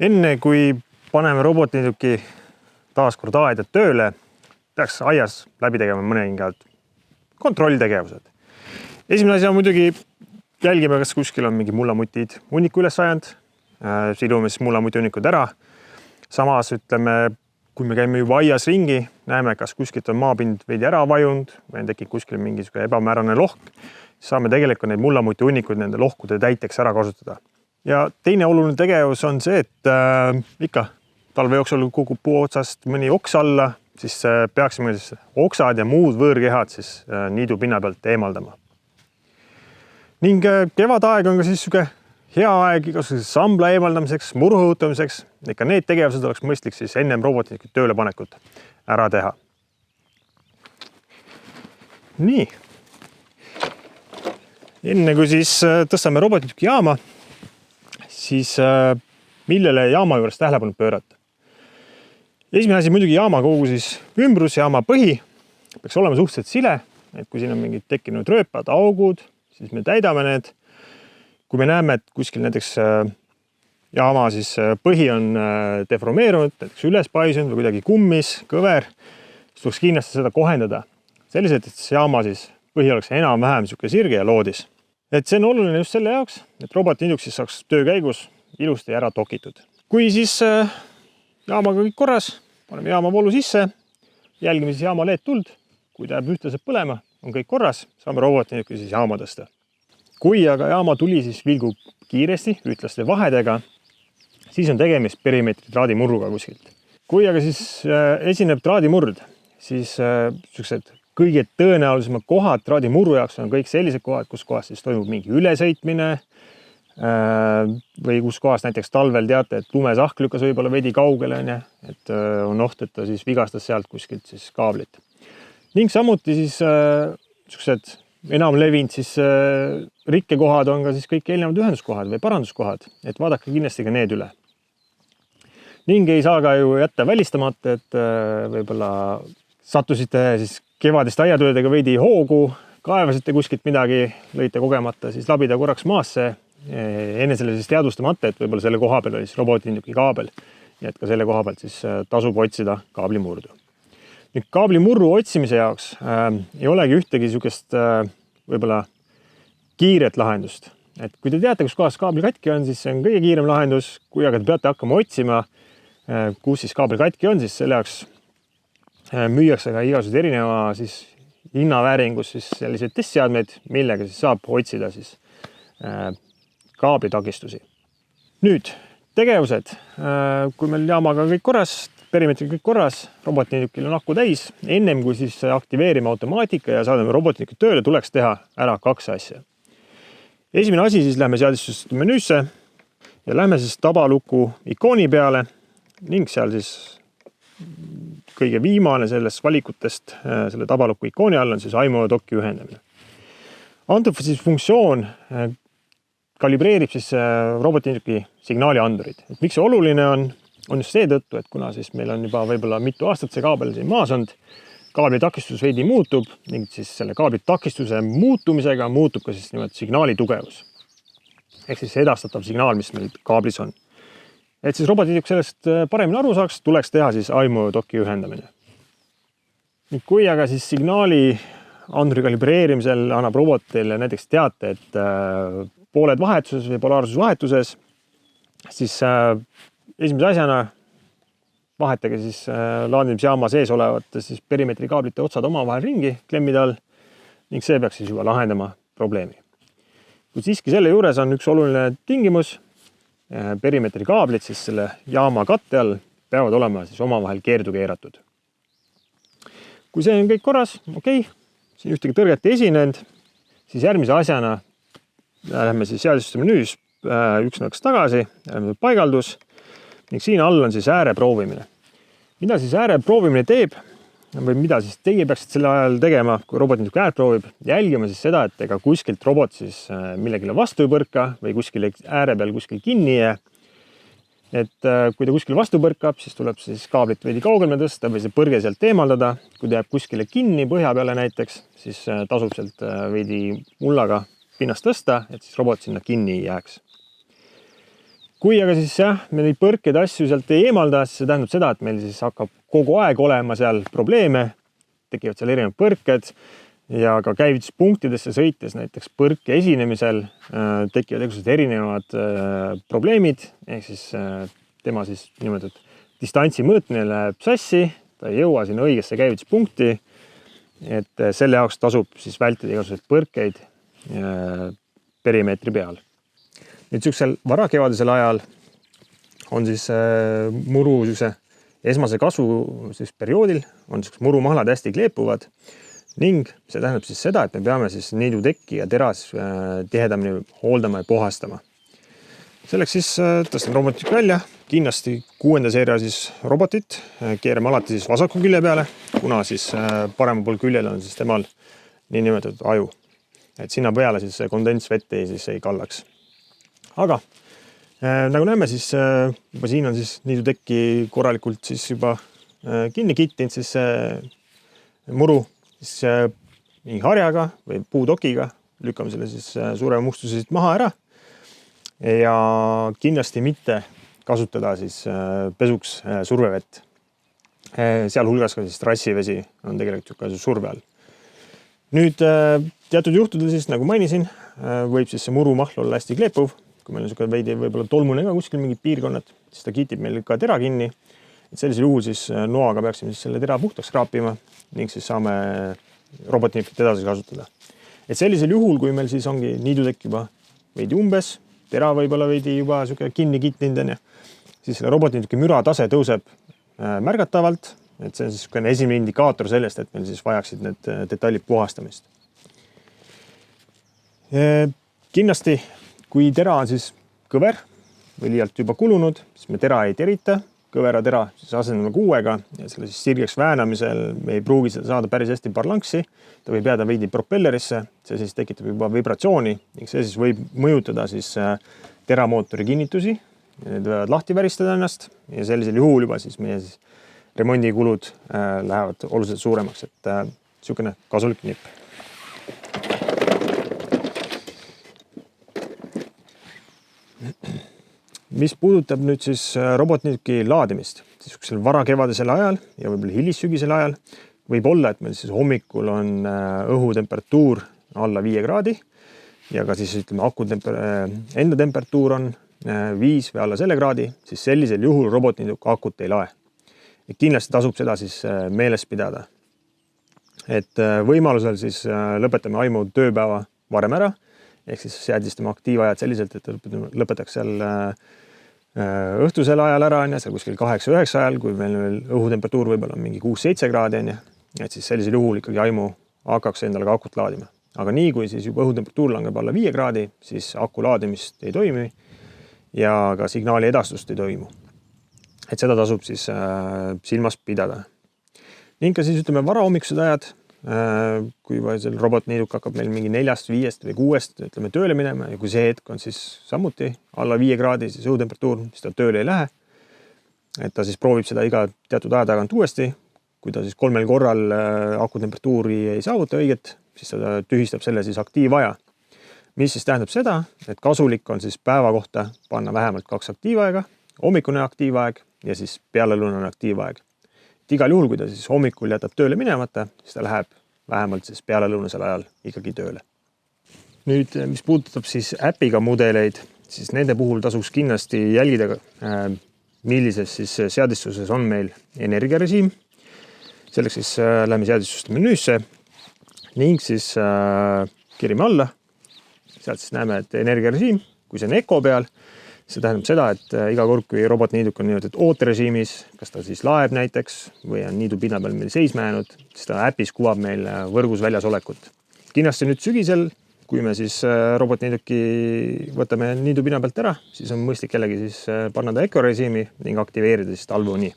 Enne kui paneme robotniiduki taas kord aeda tööle, peaks aias läbi tegema mõningad kontrolltegevused. Esimene asi on muidugi jälgime, kas kuskil on mingi mullamutid hunniku üles ajanud, sidume siis mullamuti hunnikud ära. Samas ütleme, kui me käime juba aias ringi, näeme, kas kuskilt on maapind veidi ära vajunud või on tekkinud kuskil mingisugune ebamäärane lohk, siis saame tegelikult neid mullamuti hunnikud nende lohkude täiteks ära kasutada. Ja teine oluline tegevus on see, et ikka talve jooksul kukub puu otsast mõni oks alla, siis peaksime siis oksad ja muud võõrkehad siis niidu pinna pealt eemaldama. Ning kevadaeg on ka siis hea aeg igasuguse sambla eemaldamiseks, muru õhutamiseks. Ikka need tegevused oleks mõistlik siis ennem robotniiduki tööle panekut ära teha. Nii. Enne kui siis tõstame robotniiduki jaama, siis millele jaama juures tähelepanu pöörata. Esimene asi muidugi jaama kogu siis ümbrus, jaama põhi peaks olema suhteliselt sile, et kui siin on mingid tekkinud rööpad, augud, siis me täidame need. Kui me näeme, et kuskil näiteks jaama siis põhi on deformeerunud, näiteks üles paisunud või kuidagi kummis, kõver, siis tuleks kindlasti seda kohendada. Selliselt, et jaama siis põhi oleks enam-vähem sirge ja loodis. Et see on oluline just selle jaoks, et robotniiduk siis saaks töö käigus ilusti ära tokitud. Kui siis jaamaga kõik korras, paneme jaama voolu sisse, jälgime siis jaama LED-tuld. Kui ta jääb ühtlaselt põlema, on kõik korras, saame robotniiduki siis jaama tõsta. Kui aga jaama tuli siis vilgub kiiresti, ütlaste vahedega, siis on tegemist perimeetri traadimurruga kuskilt. Kui aga siis esineb traadimurd, siis kõige tõenäolisemad kohad traadimurru jaoks on kõik sellised kohad, kus kohas siis toimub mingi ülesõitmine või kus kohas näiteks talvel teate, et lumesahk lükkas võib-olla veidi kaugele, et on oht, et ta siis vigastas sealt kuskilt siis kaablit. Ning samuti siis enam levinud siis rikkekohad on ka siis kõik eelnevad ühenduskohad või paranduskohad, et vaadake kindlasti ka need üle. Ning ei saa ka ju jätta välistamata, et võib-olla sattusite siis kevadiste aiatöödega veidi hoogu, kaevasite kuskilt midagi, lõite kogemata, siis labida korraks maasse, enne selle siis teadvustamata, et võib-olla selle koha peal oli siis robotniiduki kaabel, ja et ka selle koha pealt siis tasub otsida kaablimurdu. Nüüd kaablimurru otsimise jaoks ei olegi ühtegi sihukest võib-olla kiiret lahendust. Et kui te teate, kus kohas kaabli katki on, siis see on kõige kiirem lahendus, kui aga te peate hakkama otsima, kus siis kaabel katki on, siis selle jaoks müüakse ka igasugused erineva siis hinnavääringus siis selliseid testseadmeid, millega siis saab otsida siis kaablitakistusi. Nüüd tegevused, kui meil jaamaga kõik korras, perimeetri kõik korras, robotniidukil on aku täis, ennem kui siis aktiveerime automaatika ja saadame robotniiduki tööle, tuleks teha ära kaks asja. Esimene asi siis lähme seadistuste menüüsse ja lähme siis tabaluku ikooni peale ning seal siis kõige viimane sellest valikutest selle tabaluku ikooni all on siis IMO-doki ühendamine. Antud siis funktsioon kalibreerib siis robotniiduki signaali andurid. Et miks see oluline on just seetõttu, et kuna siis meil on juba võib-olla mitu aastat see kaabel siin maas olnud, kaabli takistus veidi muutub ning siis selle kaabli takistuse muutumisega muutub ka siis nimelt signaali tugevus. Ehk siis edastatav signaal, mis meil kaablis on. Et siis robotniiduk sellest paremini aru saaks, tuleks teha siis IMO-doki ühendamine. Kui aga siis signaali anduri kalibreerimisel annab robotile näiteks teate, et pooled vahetuses või polaarsusvahetuses, siis esimese asjana vahetage siis laadimisjaama sees olevate siis perimeetri kaablite otsad omavahel ringi klemmide all ning see peaks siis juba lahendama probleemi. Kui siiski selle juures on üks oluline tingimus, perimeetri kaablid siis selle jaama katte all peavad olema siis omavahel keerdu keeratud. Kui see on kõik korras, okei, siin ühtegi tõrget ei esinenud, siis järgmise asjana lähme siis seadistuste menüüs üks nõks tagasi, lähme paigaldus ning siin all on siis ääre proovimine. Mida siis ääre proovimine teeb või mida siis teie peaksite selle ajal tegema, kui robotniiduk äärt proovib, jälgime siis seda, et ega kuskilt robot siis millegile vastu ei põrka või kuskil ääre peal kuskil kinni jää. Et kui ta kuskil vastu põrkab, siis tuleb siis kaablit veidi kaugemale tõsta või see põrge sealt eemaldada. Kui ta jääb kuskile kinni põhja peale näiteks, siis tasub sealt veidi mullaga pinnast tõsta, et siis robot sinna kinni ei jääks. kui aga siis me neid põrkeid asju sealt ei eemalda, siis see tähendab seda, et meil siis hakkab kogu aeg olema seal probleeme, tekivad seal erinevad põrked ja ka käivituspunktidesse sõites näiteks põrke esinemisel tekivad erinevad probleemid, ehk siis tema siis niimoodi, et distantsi mõõtmine läheb sassi, ta ei jõua sinna õigesse käivituspunkti, et selle jaoks tasub siis vältida igasuguseid põrkeid perimeetri peal. Nüüd sihukesel varakevadisel ajal on siis muru esmase kasvu siis perioodil on murumahlad hästi kleepuvad ning see tähendab siis seda, et me peame siis niidutekki ja teras tihedamini hooldama ja puhastama. Selleks siis tõstan robotit välja, kindlasti 6. seeria siis robotit, keerame alati siis vasaku külje peale, kuna siis parema pool küljel on siis temal niinimetatud aju. Et sinna peale siis kondensvett ei kallaks. Aga nagu näeme, siis juba siin on siis niidutekki korralikult siis juba kinni kittinud siis muru siis mingi harjaga või puutokiga, lükkame selle siis suure mustuse siit maha ära ja kindlasti mitte kasutada siis pesuks survevett. Sealhulgas ka siis trassivesi on tegelikult surve all. Nüüd teatud juhtudel siis, nagu mainisin, võib siis see murumahl olla hästi kleepuv. Kui meil on veidi võib-olla tolmune ka kuskil mingid piirkonnad, siis ta kiitib meil ka tera kinni. Et sellisel juhul siis noaga peaksime siis selle tera puhtaks kraapima ning siis saame robotniiplit edasi kasutada. Et sellisel juhul, kui meil siis ongi niidutekk juba veidi umbes, tera võib-olla veidi juba kinni kittinud, siis selle robotniiduki müra tase tõuseb märgatavalt. Et see on siis esimene indikaator sellest, et meil siis vajaksid need detailid puhastamist. Kindlasti, kui tera on siis kõver või liialt juba kulunud, siis me tera ei terita, kõvera tera siis asendame kuuega ja selle siis sirgeks väänamisel me ei pruugi seda saada päris hästi parlanksi. Ta võib jääda veidi propellerisse, see siis tekitab juba vibratsiooni ning see siis võib mõjutada siis teramootori kinnitusi. Need võivad lahti väristada ennast ja sellisel juhul juba siis meie siis remondikulud lähevad oluliselt suuremaks, et niisugune kasulik nipp. Mis puudutab nüüd siis robotniiduki laadimist, siis varakevadisel ajal ja võib-olla hilissügisel ajal võib olla, et meil siis hommikul on õhutemperatuur alla 5 kraadi ja ka siis ütleme aku enda temperatuur on 5 või alla selle kraadi, siis sellisel juhul robotniiduk akut ei lae. Et kindlasti tasub seda siis meeles pidada. Et võimalusel siis lõpetame aimu tööpäeva varem ära, ehk siis seadistame aktiivajad selliselt, et lõpetaks seal õhtusel ajal ära, seal kuskil 8-9 ajal, kui meil õhutemperatuur võib-olla on mingi 6-7 kraadi, et siis sellisel juhul ikkagi aimu hakkaks endale ka akut laadima. Aga nii, kui siis juba õhutemperatuur langeb alla 5 kraadi, siis aku laadimist ei toimi ja ka signaali edastust ei toimu. Et seda tasub siis silmas pidada. Ning ka siis ütleme varahommikused ajad, kui seal robotniiduk hakkab meil mingi 4, 5 või 6 ütleme tööle minema ja kui see hetk on siis samuti alla 5 kraadi, siis õhutemperatuur, siis ta tööle ei lähe. Et ta siis proovib seda iga teatud aja tagant uuesti. Kui ta siis 3 korral akutemperatuuri ei saavuta õiget, siis ta tühistab selle siis aktiivaja. Mis siis tähendab seda, et kasulik on siis päeva kohta panna vähemalt 2 aktiivaega, hommikune aktiivaeg ja siis pealelõunane aktiivaeg. Igal juhul, kui ta siis hommikul jätab tööle minemata, siis ta läheb vähemalt siis pealelõunasel ajal ikkagi tööle. Nüüd, mis puudutab siis äpiga mudeleid, siis nende puhul tasuks kindlasti jälgida, millises siis seadistuses on meil energiarežiim. Selleks siis lähme seadistuste menüüsse ning siis kirime alla. Sealt siis näeme, et energiarežiim, kui see on Eco peal, see tähendab seda, et iga kord, kui robotniiduk on niimoodi ooterežiimis, kas ta siis laeb näiteks või on niidu pinna peal meil seisma jäänud, siis ta äpis kuvab meil võrgus väljas olekut. Kindlasti nüüd sügisel, kui me siis robotniiduki võtame niidu pinna pealt ära, siis on mõistlik jällegi siis panna ta Eco režiimi ning aktiveerida siis talvu nii.